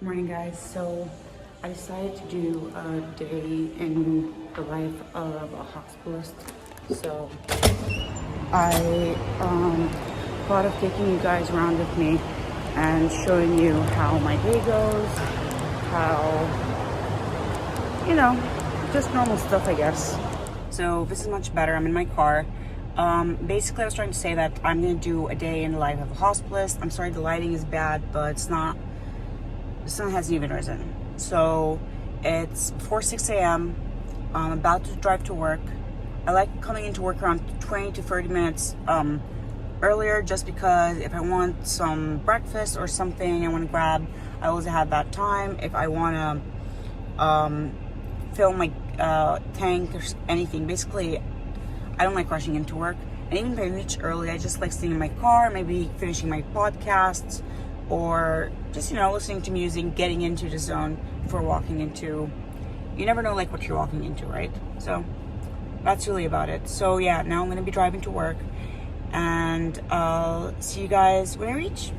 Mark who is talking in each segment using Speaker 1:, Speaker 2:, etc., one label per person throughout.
Speaker 1: Morning, guys. So I decided to do a day in the life of a hospitalist. So I thought of taking you guys around with me and showing you how my day goes, how, just normal stuff, I guess. So this is much better. I'm in my car. Basically, I was trying to say that I'm gonna do a day in the life of a hospitalist. I'm sorry the lighting is bad, but it's not. The sun hasn't even risen. So it's before 6 a.m. I'm about to drive to work. I like coming into work around 20 to 30 minutes earlier, just because if I want some breakfast or something I want to grab, I always have that time. If I want to fill my tank or anything, basically I don't like rushing into work. And even if I reach early, I just like sitting in my car, maybe finishing my podcasts, or just, listening to music, getting into the zone before walking into, you never know like what you're walking into, right? So that's really about it. So yeah, now I'm gonna be driving to work, and I'll see you guys when I reach.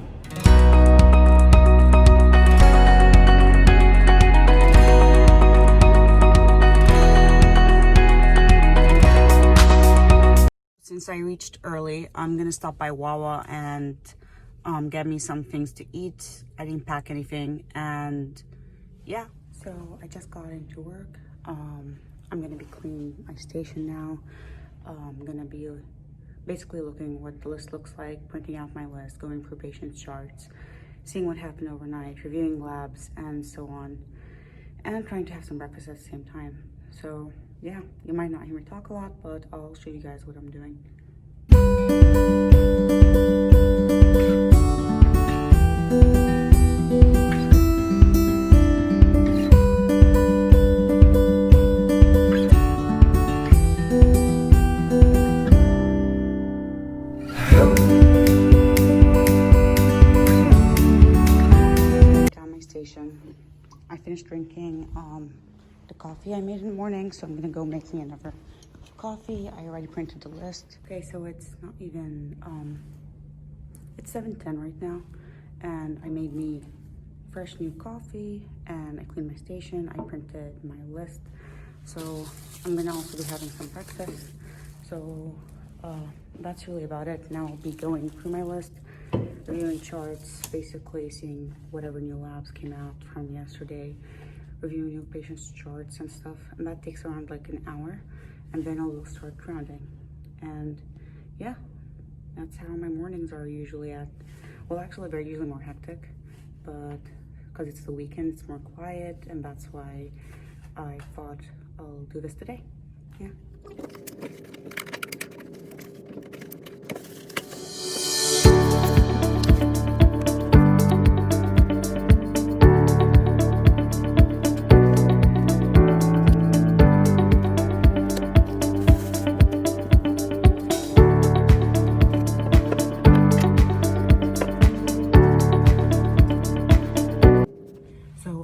Speaker 1: Since I reached early, I'm gonna stop by Wawa and get me some things to eat. I didn't pack anything, and yeah, so I just got into work. I'm gonna be cleaning my station now. I'm gonna be basically looking what the list looks like, printing out my list, going through patient charts, seeing what happened overnight, reviewing labs, and so on, and trying to have some breakfast at the same time. So yeah, you might not hear me talk a lot, but I'll show you guys what I'm doing. I finished drinking the coffee I made in the morning, so I'm gonna go make me another coffee. I already printed the list. Okay, so it's not even it's 7:10 right now, and I made me fresh new coffee and I cleaned my station. I printed my list, so I'm gonna also be having some breakfast. So that's really about it. Now I'll be going through my list, reviewing charts, basically seeing whatever new labs came out from yesterday, reviewing new patients' charts and stuff, and that takes around like an hour, and then I'll start rounding. And yeah, that's how my mornings are usually at. Well, actually they're usually more hectic, but because it's the weekend, it's more quiet, and that's why I thought I'll do this today. Yeah.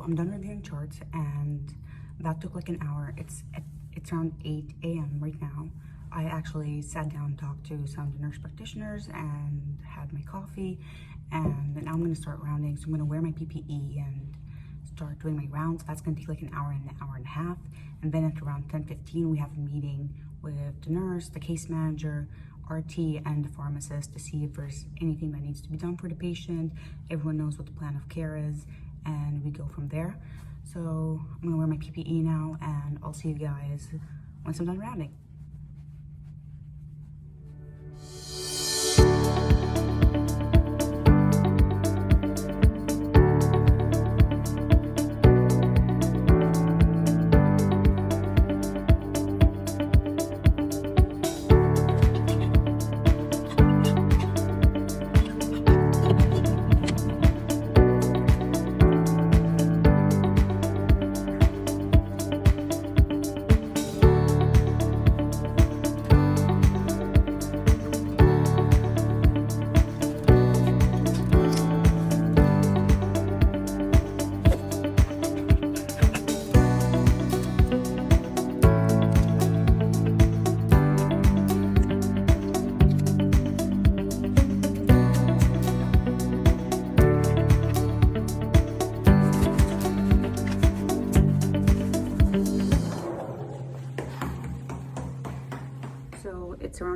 Speaker 1: I'm done reviewing charts, and that took like an hour. It's around 8 a.m. right now. I actually sat down and talked to some of the nurse practitioners and had my coffee, and now I'm going to start rounding. So I'm going to wear my PPE and start doing my rounds. That's going to take like an hour and a half, and then at around 10:15 we have a meeting with the nurse, the case manager, RT, and the pharmacist to see if there's anything that needs to be done for the patient. Everyone knows what the plan of care is, and we go from there. So I'm gonna wear my PPE now, and I'll see you guys once I'm done rounding.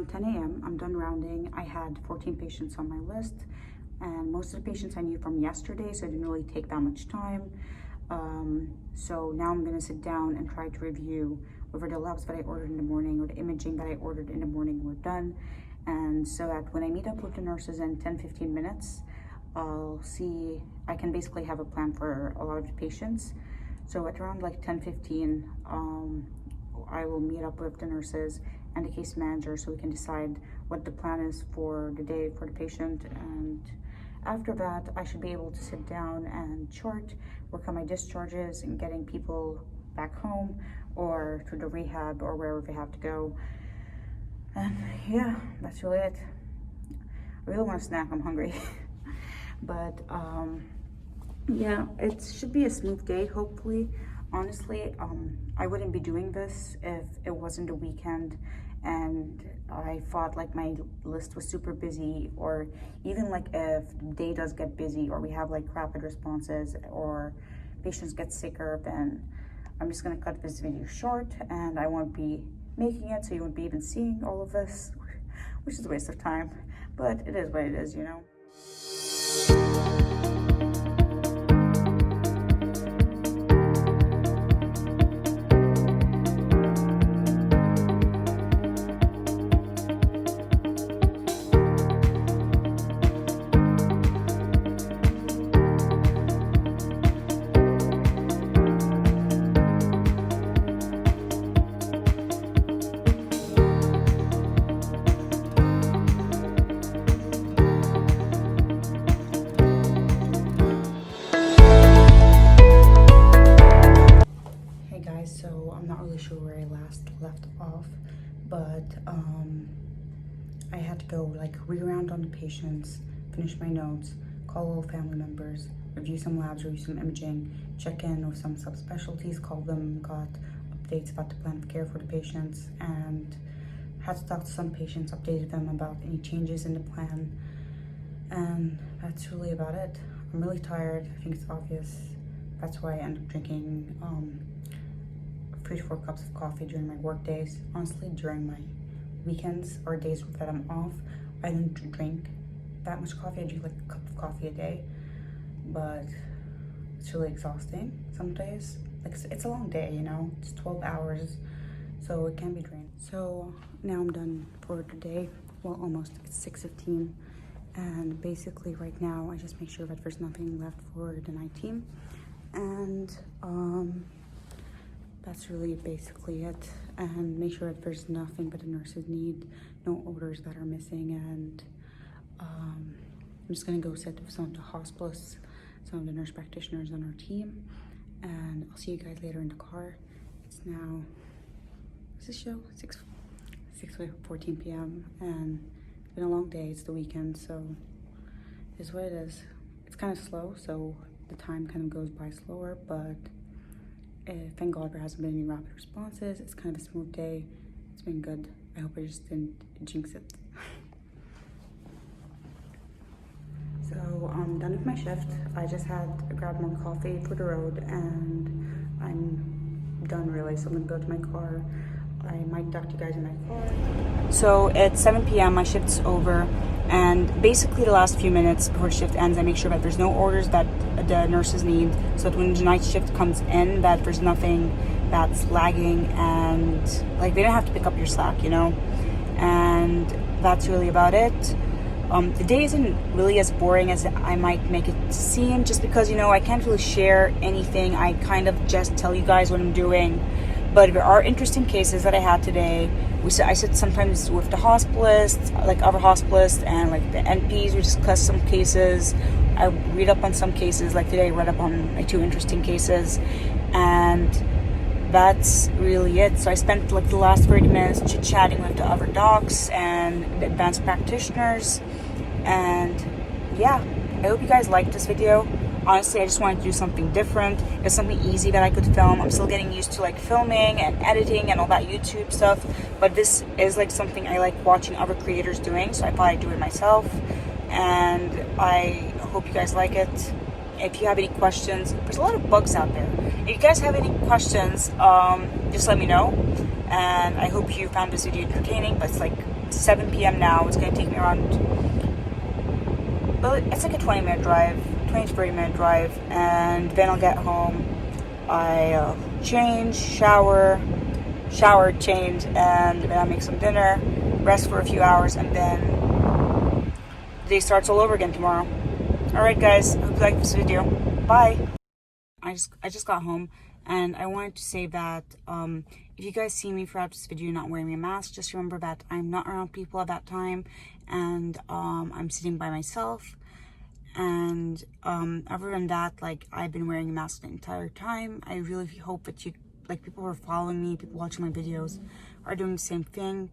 Speaker 1: around 10 a.m. I'm done rounding. I had 14 patients on my list, and most of the patients I knew from yesterday, so it didn't really take that much time. So now I'm gonna sit down and try to review whether the labs that I ordered in the morning or the imaging that I ordered in the morning were done. And so that when I meet up with the nurses in 10-15 minutes, I'll see, I can basically have a plan for a lot of the patients. So at around like 10:15, I will meet up with the nurses and the case manager so we can decide what the plan is for the day for the patient. And after that, I should be able to sit down and chart, work on my discharges and getting people back home or to the rehab or wherever they have to go. And yeah, that's really it. I really want a snack, I'm hungry. But yeah, it should be a smooth day, hopefully. Honestly, I wouldn't be doing this if it wasn't a weekend and I thought like my list was super busy, or even like if the day does get busy or we have like rapid responses or patients get sicker, then I'm just gonna cut this video short and I won't be making it, so you won't be even seeing all of this, which is a waste of time, but it is what it is, you know? So I'm not really sure where I last left off, but I had to go like re-round on the patients, finish my notes, call all family members, review some labs, review some imaging, check in with some subspecialties, call them, got updates about the plan of care for the patients, and had to talk to some patients, updated them about any changes in the plan, and that's really about it. I'm really tired. I think it's obvious. That's why I end up drinking 3 to 4 cups of coffee during my work days. Honestly, during my weekends or days that I'm off, I don't drink that much coffee. I drink like a cup of coffee a day, but it's really exhausting some days. Like it's a long day, you know, it's 12 hours, so it can be draining. So now I'm done for the day. Well, almost. It's 6:15, and basically right now I just make sure that there's nothing left for the night team, and that's really basically it. And make sure that there's nothing but the nurses need, no orders that are missing. And I'm just gonna go sit with some of the hospitalists, some of the nurse practitioners on our team, and I'll see you guys later in the car. It's now, what's this show? 6:14 p.m. and it's been a long day. It's the weekend, so it is what it is. It's kind of slow, so the time kind of goes by slower, but thank God there hasn't been any rapid responses. It's kind of a smooth day. It's been good. I hope I just didn't jinx it. So I'm done with my shift. I just had grabbed more coffee for the road and I'm done really. So I'm gonna go to my car. I might talk to you guys in my car. So it's 7 p.m. My shift's over, and basically the last few minutes before shift ends, I make sure that there's no orders that the nurses need, so that when the night shift comes in, that there's nothing that's lagging, and like they don't have to pick up your slack, you know. And that's really about it. The day isn't really as boring as I might make it seem, just because, you know, I can't really share anything. I kind of just tell you guys what I'm doing. But there are interesting cases that I had today. I sit sometimes with the hospitalists, like other hospitalists, and like the NPs. We discuss some cases. I read up on some cases. Like today, I read up on like 2 interesting cases, and that's really it. So I spent like the last 30 minutes chit-chatting with the other docs and the advanced practitioners. And yeah, I hope you guys liked this video. Honestly, I just wanted to do something different. It's something easy that I could film. I'm still getting used to like filming and editing and all that YouTube stuff, but this is like something I like watching other creators doing, so I thought I'd do it myself. And I hope you guys like it. If you have any questions, there's a lot of bugs out there. If you guys have any questions, just let me know. And I hope you found this video entertaining, but it's like 7 p.m. now. It's gonna take me around, well, it's like a 20-minute drive, 20 to 30-minute drive, and then I'll get home. I change, shower, change, and then I make some dinner, rest for a few hours, and then the day starts all over again tomorrow. Alright guys, hope you like this video. Bye! I just got home, and I wanted to say that if you guys see me throughout this video not wearing a mask, just remember that I'm not around people at that time, and I'm sitting by myself. And other than that, like, I've been wearing a mask the entire time. I really hope that you, like, people who are following me, people watching my videos, are doing the same thing.